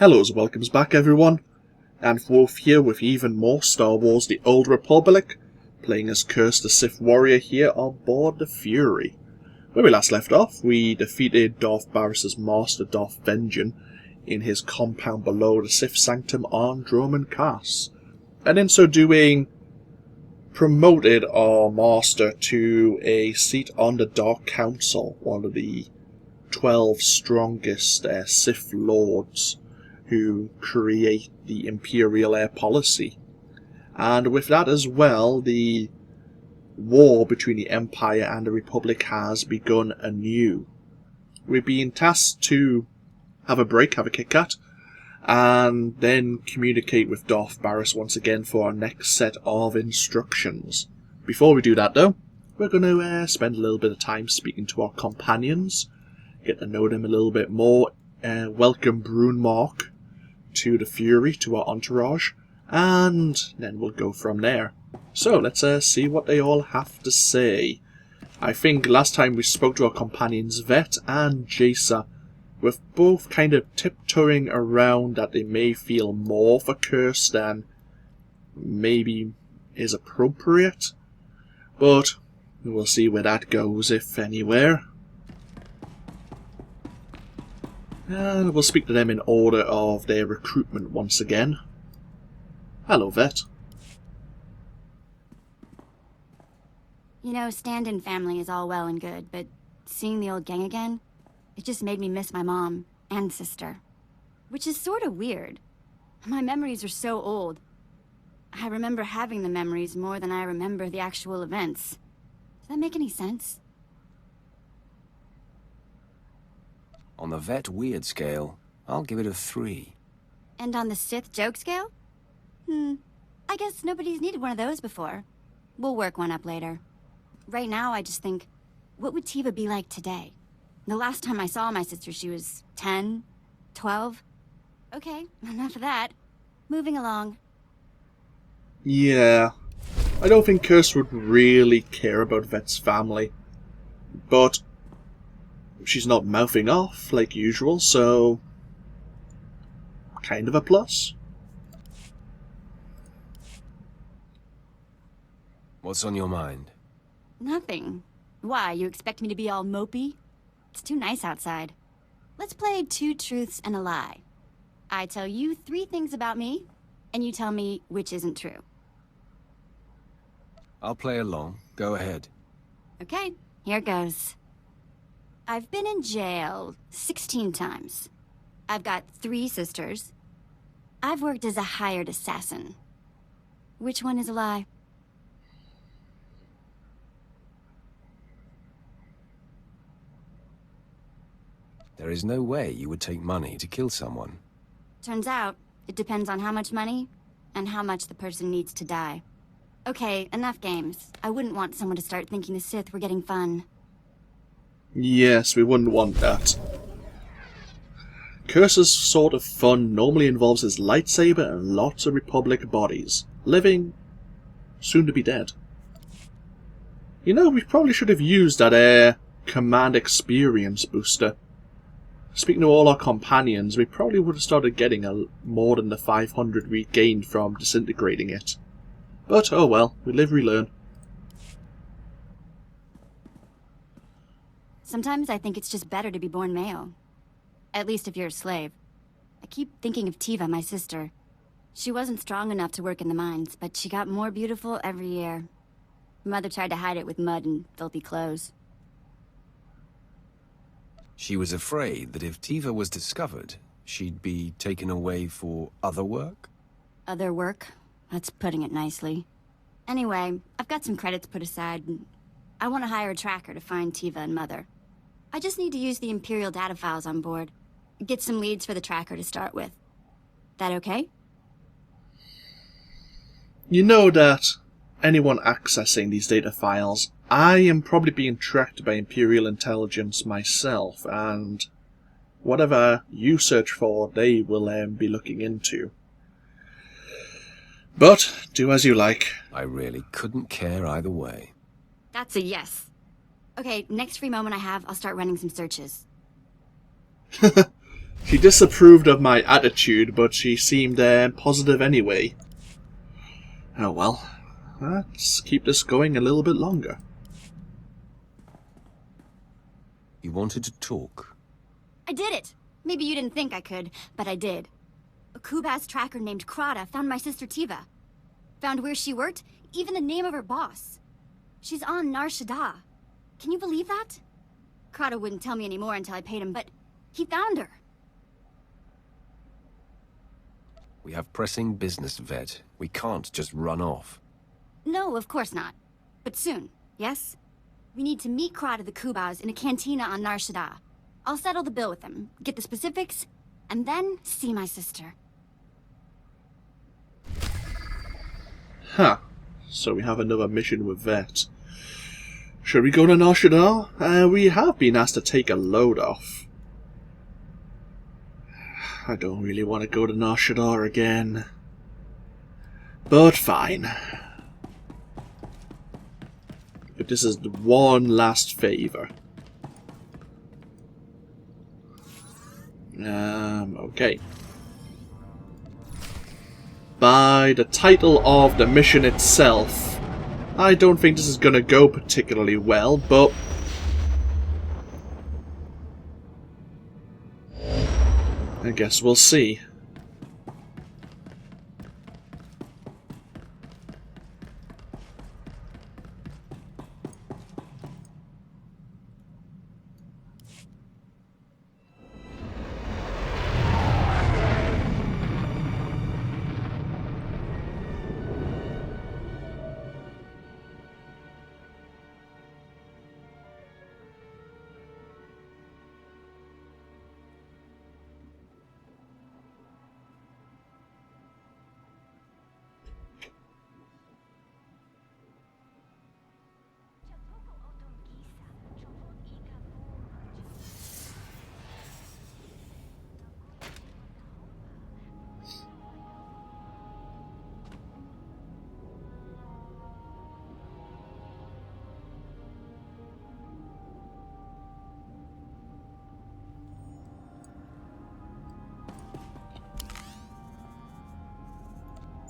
Hellos, welcomes back everyone. AnthWolf here with even more Star Wars The Old Republic, playing as Curze the Sith Warrior here on board the Fury. Where we last left off, we defeated Darth Baras' master Darth Vengeance in his compound below the Sith Sanctum on Droman Cass, and in so doing promoted our master to a seat on the Dark Council, one of the 12 strongest Sith Lords who create the Imperial Air Policy. And with that as well, the war between the Empire and the Republic has begun anew. We've been tasked to have a break, have a Kit-Kat, and then communicate with Darth Baras once again for our next set of instructions. Before we do that though, we're going to spend a little bit of time speaking to our companions, get to know them a little bit more, welcome Brunmark to the Fury, to our entourage, and then we'll go from there. So let's see what they all have to say. I think last time we spoke to our companions Vette and Jaisa, with both kind of tiptoeing around that they may feel more for Curze than maybe is appropriate, but we'll see where that goes, if anywhere. And we'll speak to them in order of their recruitment once again. Hello, Vette. You know, stand-in family is all well and good, but seeing the old gang again, it just made me miss my mom and sister. Which is sort of weird. My memories are so old. I remember having the memories more than I remember the actual events. Does that make any sense? On the Vette weird scale, I'll give it a 3. And on the Sith joke scale? I guess nobody's needed one of those before. We'll work one up later. Right now, I just think, what would Tiva be like today? The last time I saw my sister, she was 10, 12. Okay, enough of that. Moving along. Yeah, I don't think Curze would really care about Vette's family, but she's not mouthing off like usual, so kind of a plus. What's on your mind? Nothing. Why, you expect me to be all mopey? It's too nice outside. Let's play 2 truths and a lie. I tell you 3 things about me, and you tell me which isn't true. I'll play along. Go ahead. Okay, here goes. I've been in jail 16 times. I've got 3 sisters. I've worked as a hired assassin. Which one is a lie? There is no way you would take money to kill someone. Turns out, it depends on how much money and how much the person needs to die. Okay, enough games. I wouldn't want someone to start thinking the Sith were getting fun. Yes, we wouldn't want that. Curze's sort of fun normally involves his lightsaber and lots of Republic bodies, living, soon to be dead. You know, we probably should have used that command experience booster. Speaking to all our companions, we probably would have started getting more than the 500 we gained from disintegrating it. But oh well, we live, we learn. Sometimes I think it's just better to be born male. At least if you're a slave. I keep thinking of Tiva, my sister. She wasn't strong enough to work in the mines, but she got more beautiful every year. Mother tried to hide it with mud and filthy clothes. She was afraid that if Tiva was discovered, she'd be taken away for other work? Other work? That's putting it nicely. Anyway, I've got some credits put aside. I want to hire a tracker to find Tiva and Mother. I just need to use the Imperial data files on board. Get some leads for the tracker to start with. That okay? You know that anyone accessing these data files, I am probably being tracked by Imperial intelligence myself, and whatever you search for, they will be looking into. But do as you like. I really couldn't care either way. That's a yes. Okay, next free moment I have, I'll start running some searches. She disapproved of my attitude, but she seemed positive anyway. Oh well, let's keep this going a little bit longer. You wanted to talk? I did it! Maybe you didn't think I could, but I did. A Kubas tracker named Krata found my sister Tiva. Found where she worked, even the name of her boss. She's on Nar Shaddaa. Can you believe that? Krata wouldn't tell me anymore until I paid him, but he found her. We have pressing business, Vette. We can't just run off. No, of course not. But soon, yes? We need to meet Krata the Kubas in a cantina on Nar Shaddaa. I'll settle the bill with him, get the specifics, and then see my sister. Huh. So we have another mission with Vette. Should we go to Nar Shaddaa? We have been asked to take a load off. I don't really want to go to Nar Shaddaa again. But fine. But this is the one last favour. Okay. By the title of the mission itself, I don't think this is going to go particularly well, but I guess we'll see.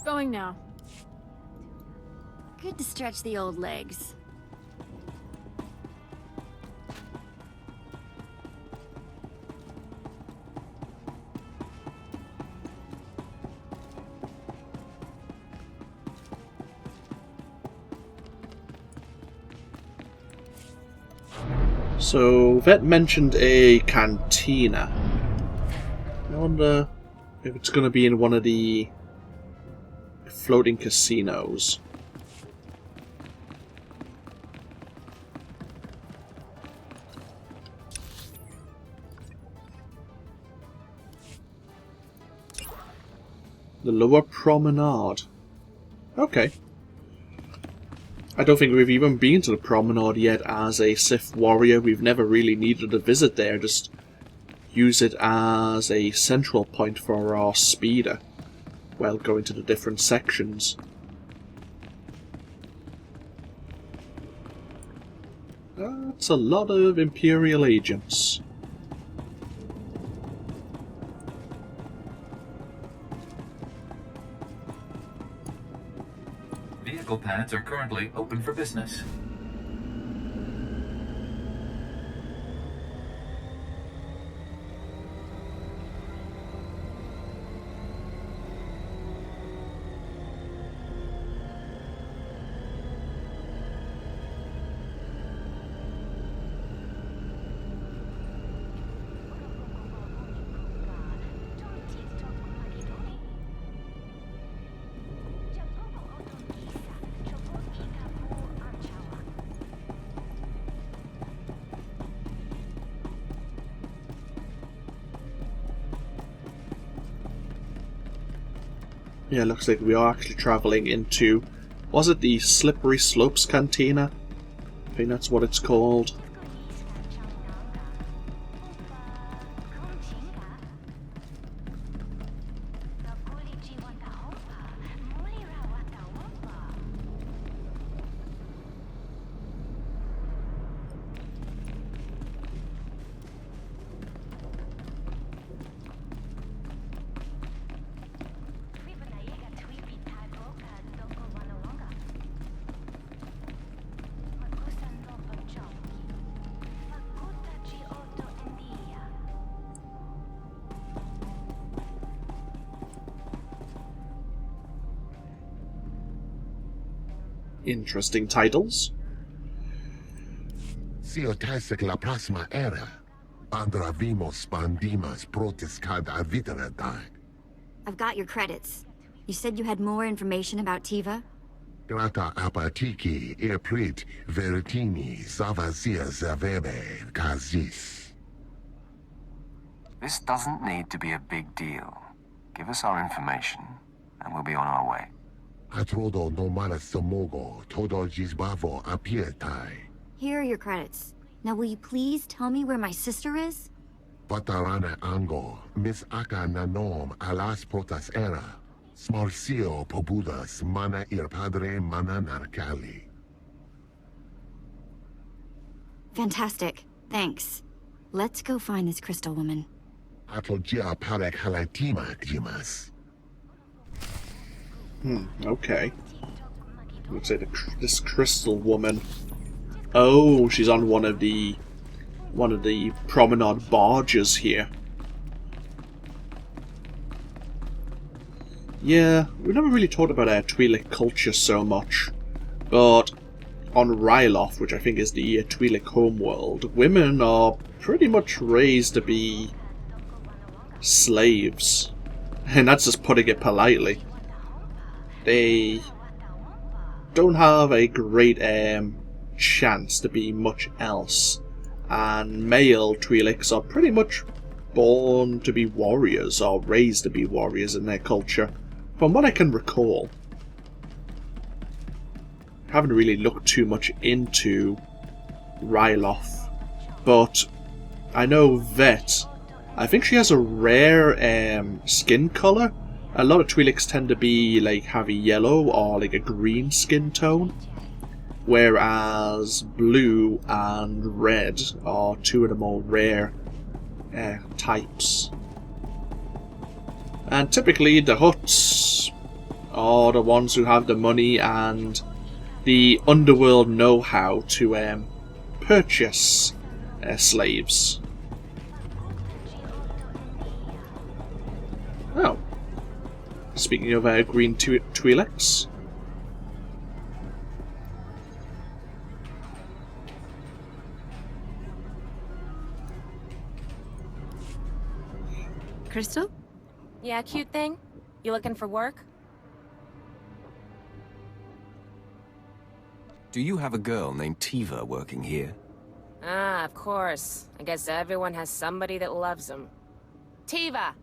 Going now. Good to stretch the old legs. So, Vette mentioned a cantina. I wonder if it's going to be in one of the floating casinos. The Lower Promenade. Okay. I don't think we've even been to the Promenade yet as a Sith warrior. We've never really needed a visit there. Just use it as a central point for our speeder while going to the different sections. That's a lot of Imperial agents. Vehicle pads are currently open for business. Yeah, looks like we are actually travelling into... Was it the Slippery Slopes Cantina? I think that's what it's called. Interesting titles. Siotasic la próxima era. Andravimos bandimas protescad a viteradag. I've got your credits. You said you had more information about Tiva? Grata apatiki eprit veritini zavazia zavebe kazis. This doesn't need to be a big deal. Give us our information, and we'll be on our way. Atrodo nomala somogo todo gisbavo apietai. Here are your credits. Now will you please tell me where my sister is? Patarana ango, mis aka nanom alas protas era. Smarcio pobudas mana ir padre mana narcali. Fantastic. Thanks. Let's go find this crystal woman. Atlogia parek halatima jimas. Okay. Looks like this crystal woman. Oh, she's on one of the promenade barges here. Yeah, we've never really talked about our Twi'lek culture so much, but on Ryloth, which I think is the Twi'lek homeworld, women are pretty much raised to be slaves, and that's just putting it politely. They don't have a great chance to be much else, and male Twi'leks are pretty much born to be warriors, or raised to be warriors in their culture, from what I can recall. I haven't really looked too much into Ryloth, but I know Vette, I think she has a rare skin colour. A lot of Twi'leks tend to be like have a yellow or like a green skin tone, whereas blue and red are two of the more rare types. And typically the Hutts are the ones who have the money and the underworld know-how to purchase slaves. Oh. Speaking of green Twi'leks. Crystal? Yeah, cute thing? You looking for work? Do you have a girl named Tiva working here? Ah, of course. I guess everyone has somebody that loves them. Tiva!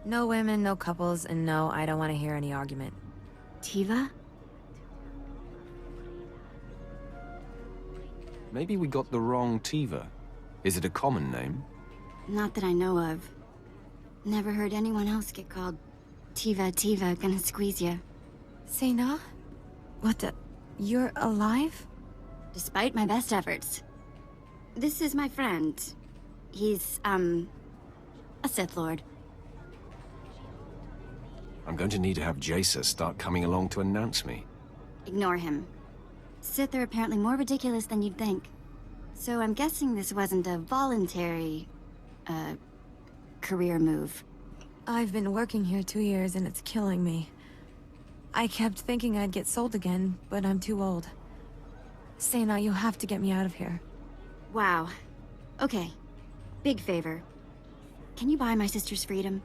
No women, no couples, and no, I don't want to hear any argument. Tiva? Maybe we got the wrong Tiva. Is it a common name? Not that I know of. Never heard anyone else get called Tiva, gonna squeeze ya. Sena? What the... You're alive? Despite my best efforts. This is my friend. He's, a Sith Lord. I'm going to need to have Jace start coming along to announce me. Ignore him. Sith are apparently more ridiculous than you'd think. So I'm guessing this wasn't a voluntary, career move. I've been working here 2 years and it's killing me. I kept thinking I'd get sold again, but I'm too old. Sena, you have to get me out of here. Wow. Okay. Big favor. Can you buy my sister's freedom?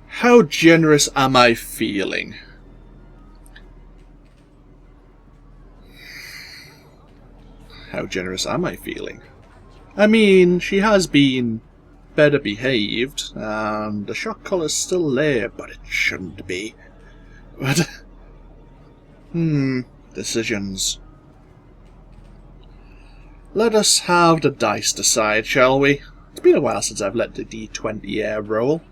How generous am I feeling? How generous am I feeling? I mean, she has been better behaved, and the shock collar's still there, but it shouldn't be. But, decisions. Let us have the dice decide, shall we? It's been a while since I've let the D20 roll.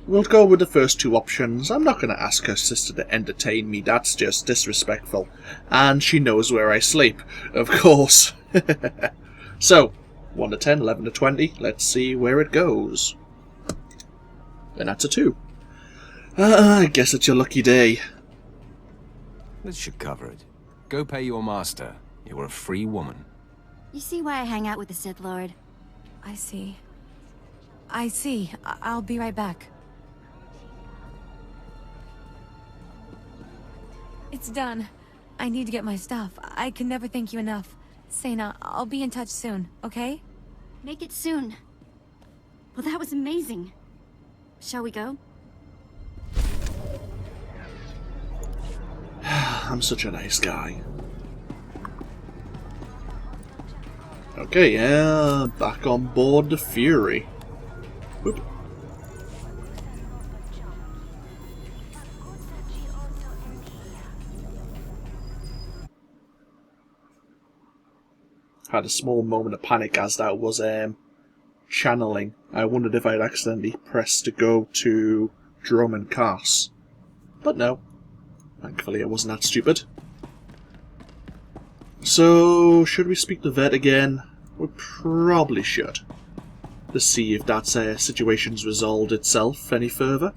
We'll go with the first two options. I'm not going to ask her sister to entertain me, that's just disrespectful. And she knows where I sleep, of course. So, 1 to 10, 11 to 20, let's see where it goes. And that's a 2. I guess it's your lucky day. This should cover it. Go pay your master. You're a free woman. You see why I hang out with the Sith Lord? I see. I'll be right back. It's done. I need to get my stuff. I can never thank you enough. Sena, I'll be in touch soon, okay? Make it soon. Well, that was amazing. Shall we go? I'm such a nice guy. Okay, yeah, back on board the Fury. Whoop. Had a small moment of panic as that was channeling. I wondered if I'd accidentally pressed to go to Drum and Cass. But no. Thankfully I wasn't that stupid. So, should we speak to Vette again? We probably should. To see if that situation's resolved itself any further.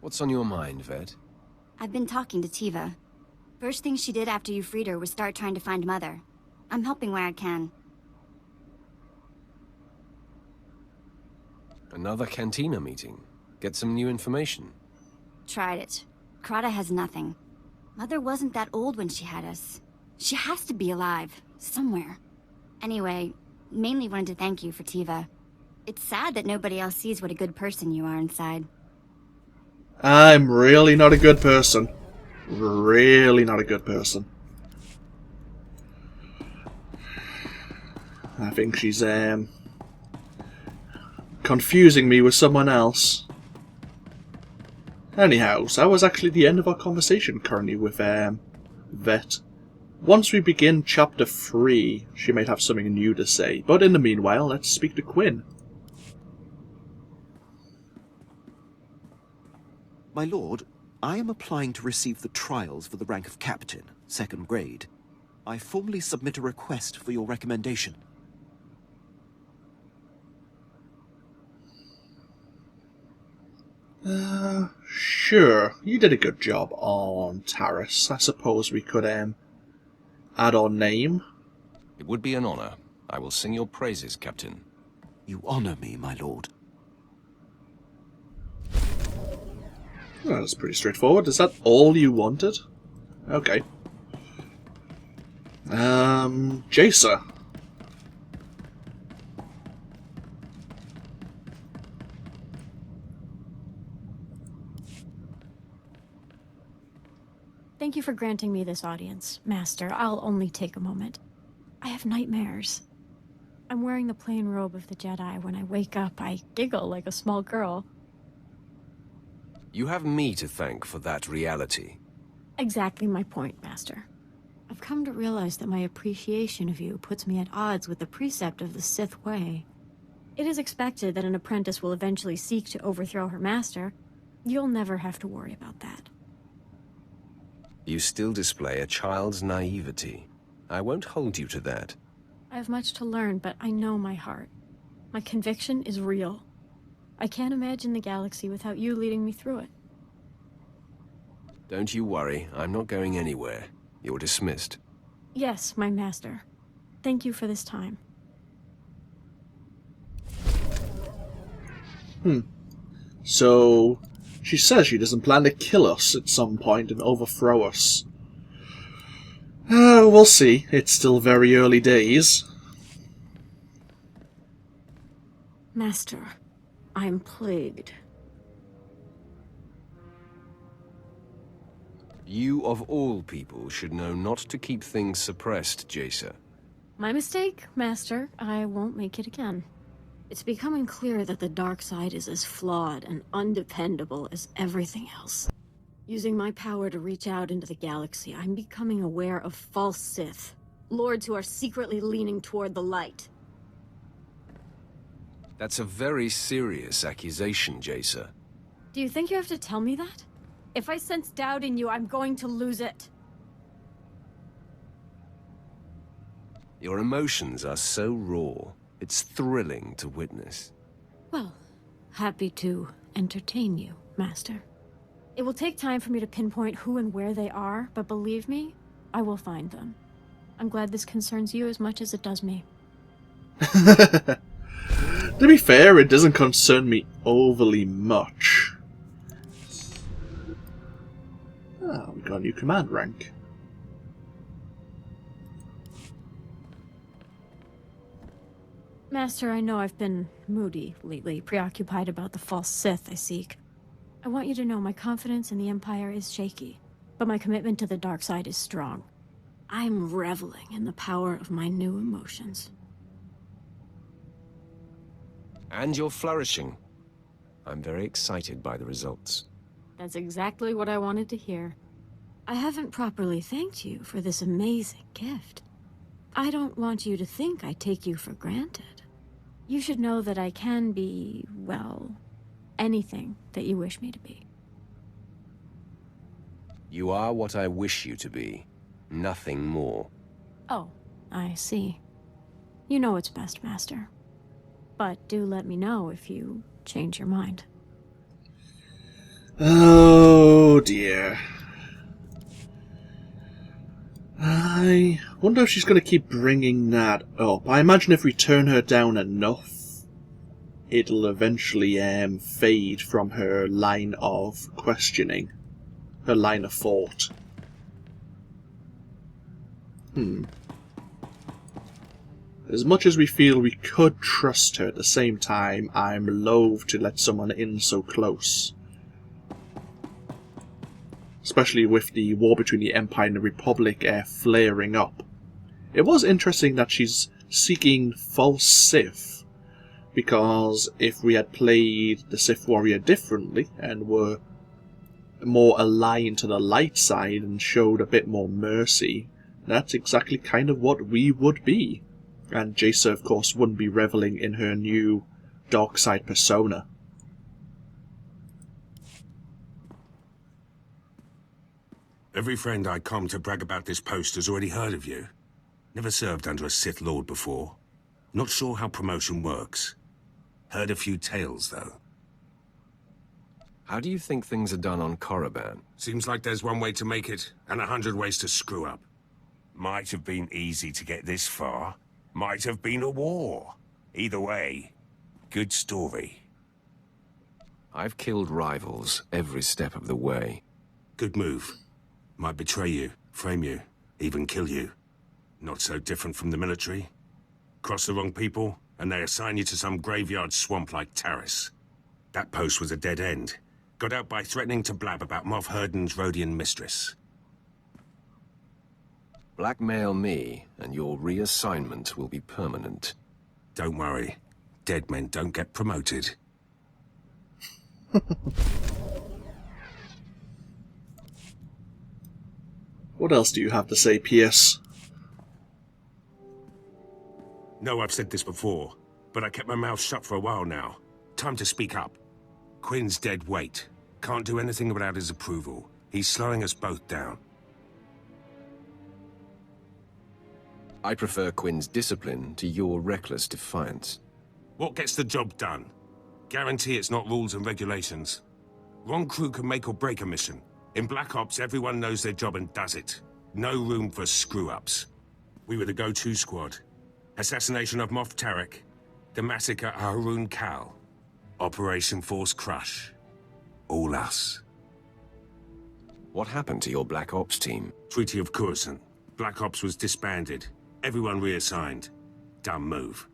What's on your mind, Vette? I've been talking to Tiva. First thing she did after you freed her was start trying to find Mother. I'm helping where I can. Another Cantina meeting. Get some new information. Tried it. Krata has nothing. Mother wasn't that old when she had us. She has to be alive. Somewhere. Anyway, mainly wanted to thank you for Tiva. It's sad that nobody else sees what a good person you are inside. I'm really not a good person. Really not a good person. I think she's confusing me with someone else. Anyhow, so that was actually the end of our conversation currently with Vette. Once we begin chapter 3, she might have something new to say, but in the meanwhile, let's speak to Quinn. My lord, I am applying to receive the trials for the rank of Captain, 2nd grade. I formally submit a request for your recommendation. Sure. You did a good job on Taris. I suppose we could add our name. It would be an honor. I will sing your praises, Captain. You honor me, my lord. Well, that's pretty straightforward. Is that all you wanted? Okay. Jacer. Thank you for granting me this audience, Master. I'll only take a moment. I have nightmares. I'm wearing the plain robe of the Jedi. When I wake up, I giggle like a small girl. You have me to thank for that reality. Exactly my point, Master. I've come to realize that my appreciation of you puts me at odds with the precept of the Sith way. It is expected that an apprentice will eventually seek to overthrow her master. You'll never have to worry about that. You still display a child's naivety. I won't hold you to that. I have much to learn, but I know my heart. My conviction is real. I can't imagine the galaxy without you leading me through it. Don't you worry, I'm not going anywhere. You're dismissed. Yes, my master. Thank you for this time. So, she says she doesn't plan to kill us at some point and overthrow us. We'll see. It's still very early days. Master, I am plagued. You of all people should know not to keep things suppressed, Jacer. My mistake, Master. I won't make it again. It's becoming clear that the dark side is as flawed and undependable as everything else. Using my power to reach out into the galaxy, I'm becoming aware of false Sith. Lords who are secretly leaning toward the light. That's a very serious accusation, Jacer. Do you think you have to tell me that? If I sense doubt in you, I'm going to lose it. Your emotions are so raw. It's thrilling to witness. Well, happy to entertain you, Master. It will take time for me to pinpoint who and where they are, but believe me, I will find them. I'm glad this concerns you as much as it does me. To be fair, it doesn't concern me overly much. Ah, we got a new command rank. Master, I know I've been moody lately, preoccupied about the false Sith I seek. I want you to know my confidence in the Empire is shaky, but my commitment to the dark side is strong. I'm reveling in the power of my new emotions. And you're flourishing. I'm very excited by the results. That's exactly what I wanted to hear. I haven't properly thanked you for this amazing gift. I don't want you to think I take you for granted. You should know that I can be, well, anything that you wish me to be. You are what I wish you to be. Nothing more. Oh, I see. You know what's best, Master. But do let me know if you change your mind. Oh dear. I wonder if she's going to keep bringing that up. I imagine if we turn her down enough, it'll eventually fade from her line of questioning. Her line of thought. As much as we feel we could trust her, at the same time, I'm loath to let someone in so close. Especially with the war between the Empire and the Republic flaring up. It was interesting that she's seeking false Sith, because if we had played the Sith Warrior differently and were more aligned to the light side and showed a bit more mercy, that's exactly kind of what we would be. And Jace, of course, wouldn't be reveling in her new dark side persona. Every friend I come to brag about this post has already heard of you. Never served under a Sith Lord before. Not sure how promotion works. Heard a few tales, though. How do you think things are done on Korriban? Seems like there's one way to make it, and 100 ways to screw up. Might have been easy to get this far. Might have been a war. Either way, good story. I've killed rivals every step of the way. Good move. Might betray you, frame you, even kill you. Not so different from the military. Cross the wrong people, and they assign you to some graveyard swamp like Taris. That post was a dead end. Got out by threatening to blab about Moff Herden's Rhodian mistress. Blackmail me, and your reassignment will be permanent. Don't worry. Dead men don't get promoted. What else do you have to say, P.S.? No, I've said this before, but I kept my mouth shut for a while now. Time to speak up. Quinn's dead weight. Can't do anything without his approval. He's slowing us both down. I prefer Quinn's discipline to your reckless defiance. What gets the job done? Guarantee it's not rules and regulations. Wrong crew can make or break a mission. In Black Ops, everyone knows their job and does it. No room for screw-ups. We were the go-to squad. Assassination of Moff Tarek. The massacre of Haroon Kal. Operation Force Crush. All us. What happened to your Black Ops team? Treaty of Curze. Black Ops was disbanded. Everyone reassigned. Dumb move.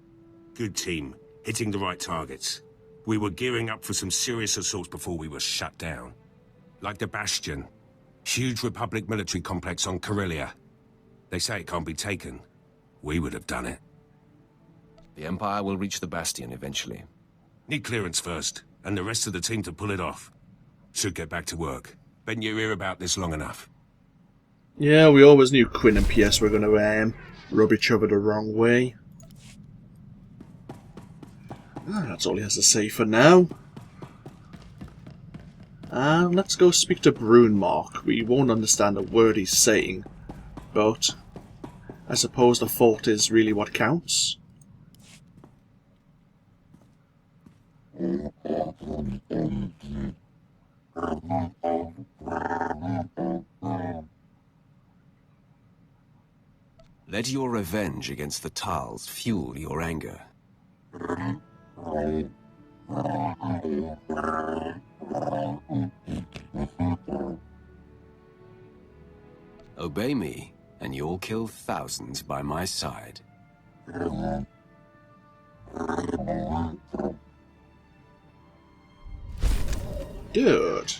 Good team. Hitting the right targets. We were gearing up for some serious assaults before we were shut down. Like the Bastion. Huge Republic military complex on Corellia. They say it can't be taken. We would have done it. The Empire will reach the Bastion eventually. Need clearance first, and the rest of the team to pull it off. Should get back to work. Been your ear about this long enough. Yeah, we always knew Quinn and PS were going to rub each other the wrong way. That's all he has to say for now. Let's go speak to Brunmark. We won't understand a word he's saying, but I suppose the thought is really what counts. Let your revenge against the Tals fuel your anger. Obey me, and you'll kill thousands by my side. Good.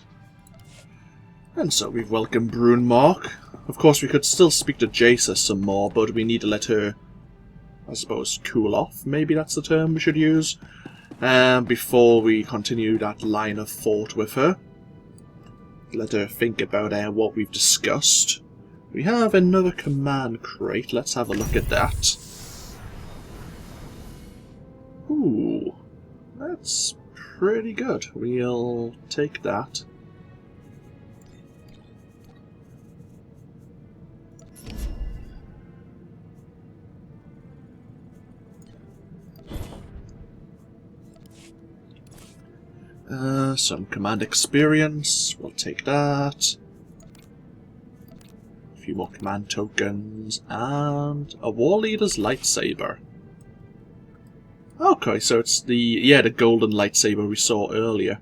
And so we've welcomed Brune Mark. Of course, we could still speak to Jace some more, but we need to let her, I suppose, cool off. Maybe that's the term we should use. Before we continue that line of thought with her. Let her think about what we've discussed. We have another command crate. Let's have a look at that. Ooh, that's pretty good. We'll take that. Some command experience. We'll take that. A few more command tokens. And a war leader's lightsaber. Okay, so it's the golden lightsaber we saw earlier.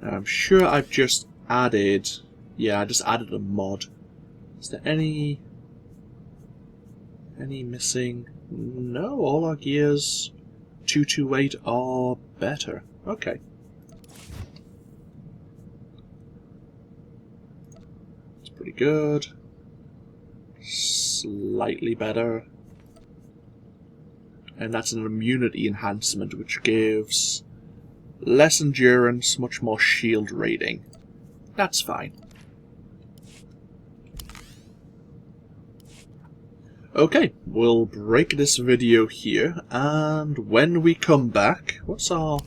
I'm sure I've just added... Yeah, I just added a mod. Is there any missing? No, all our gears 228 are better. Okay. It's pretty good. Slightly better. And that's an immunity enhancement, which gives less endurance, much more shield rating. That's fine. Okay, we'll break this video here, and when we come back, what's our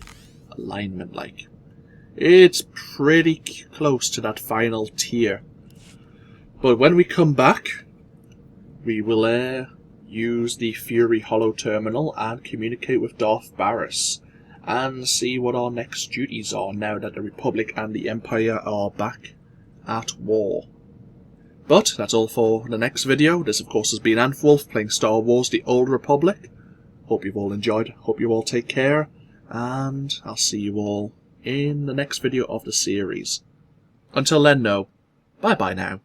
alignment like? It's pretty close to that final tier. But when we come back, we will use the Fury Hollow Terminal and communicate with Darth Baras, and see what our next duties are now that the Republic and the Empire are back at war. But that's all for the next video. This, of course, has been AnthWolf playing Star Wars The Old Republic. Hope you've all enjoyed. Hope you all take care. And I'll see you all in the next video of the series. Until then, no. Bye-bye now.